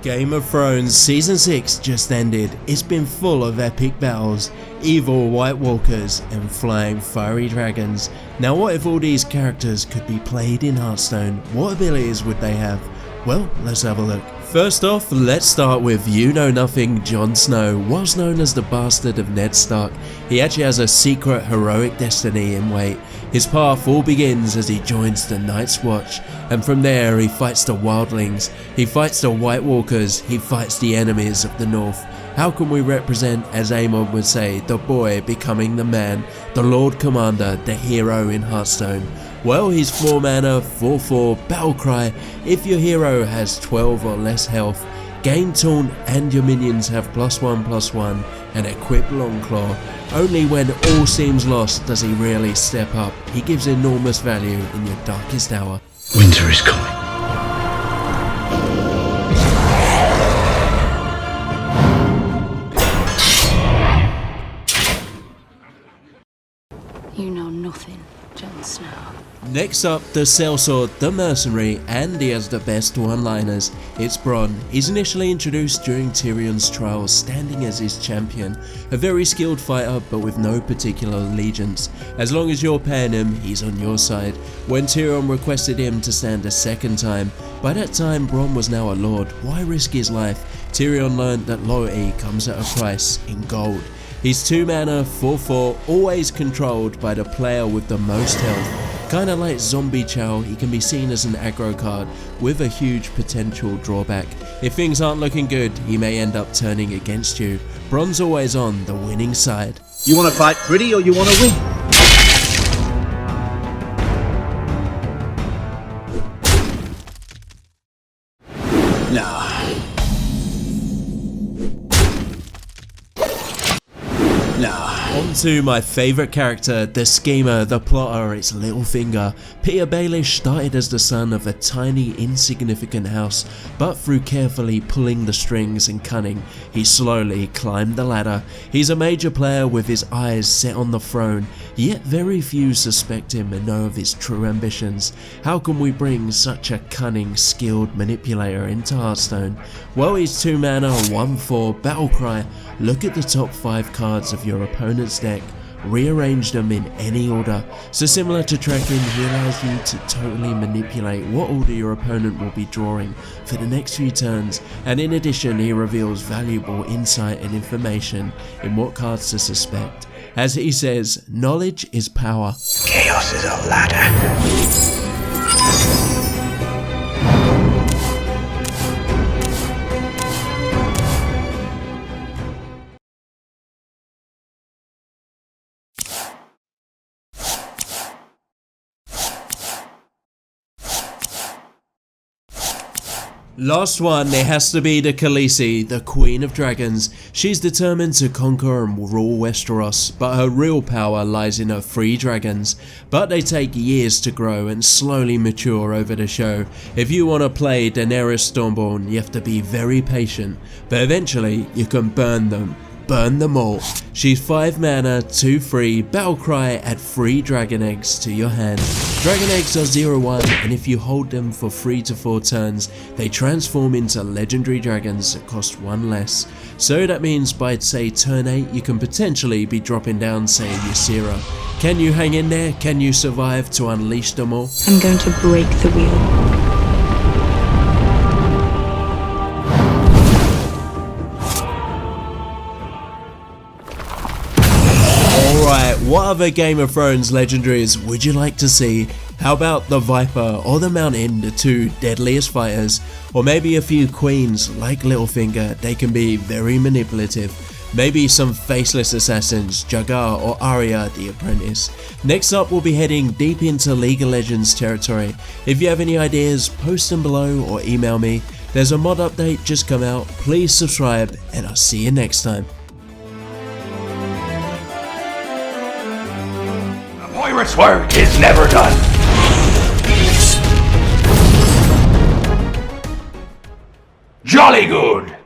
Game of Thrones Season 6 just ended. It's been full of epic battles, evil White Walkers and flying fiery dragons. Now what if all these characters could be played in Hearthstone? What abilities would they have? Well, let's have a look. First off, let's start with you-know-nothing Jon Snow. Whilst known as the bastard of Ned Stark, he actually has a secret heroic destiny in wait. His path all begins as he joins the Night's Watch, and from there he fights the wildlings, he fights the White Walkers, he fights the enemies of the North. How can we represent, as Aemon would say, the boy becoming the man, the Lord Commander, the hero in Hearthstone? Well, he's 4 mana, 4/4, battle cry. If your hero has 12 or less health, gain taunt and your minions have +1/+1 and equip Longclaw. Only when all seems lost does he really step up. He gives enormous value in your darkest hour. Winter is coming. You know nothing, Jon Snow. Next up, the sellsword, the mercenary, and he has the best one-liners. It's Bronn. He's initially introduced during Tyrion's trials, standing as his champion. A very skilled fighter, but with no particular allegiance. As long as you're paying him, he's on your side. When Tyrion requested him to stand a second time, by that time Bronn was now a lord. Why risk his life? Tyrion learned that loyalty comes at a price, in gold. He's 2 mana, 4/4, always controlled by the player with the most health. Kinda like Zombie Chow, he can be seen as an aggro card with a huge potential drawback. If things aren't looking good, he may end up turning against you. Bronn's always on the winning side. You want to fight pretty or you want to win? Nah. On to my favourite character, the schemer, the plotter, it's Littlefinger. Peter Baelish started as the son of a tiny, insignificant house, but through carefully pulling the strings and cunning, he slowly climbed the ladder. He's a major player with his eyes set on the throne, yet very few suspect him and know of his true ambitions. How can we bring such a cunning, skilled manipulator into Hearthstone? Well, he's 2 mana, 1/4, battle cry. Look at the top 5 cards of your opponent's deck, rearrange them in any order. So similar to tracking, he allows you to totally manipulate what order your opponent will be drawing for the next few turns, and in addition he reveals valuable insight and information in what cards to suspect. As he says, knowledge is power. Chaos is a ladder. Last one, it has to be the Khaleesi, the Queen of Dragons. She's determined to conquer and rule Westeros, but her real power lies in her 3 dragons. But they take years to grow and slowly mature over the show. If you want to play Daenerys Stormborn, you have to be very patient, but eventually you can burn them. Burn them all. She's 5 mana, 2/3, battle cry, add 3 dragon eggs to your hand. Dragon eggs are 0/1, and if you hold them for 3 to 4 turns, they transform into legendary dragons that cost 1 less. So that means by say turn 8, you can potentially be dropping down say Ysera. Can you hang in there? Can you survive to unleash them all? I'm going to break the wheel. Alright, what other Game of Thrones legendaries would you like to see? How about the Viper or the Mountain, the 2 deadliest fighters? Or maybe a few queens like Littlefinger, they can be very manipulative. Maybe some faceless assassins, Jagar or Arya the Apprentice. Next up, we'll be heading deep into League of Legends territory. If you have any ideas, post them below or email me. There's a mod update just come out, please subscribe and I'll see you next time. Pirate's work is never done. Jolly good.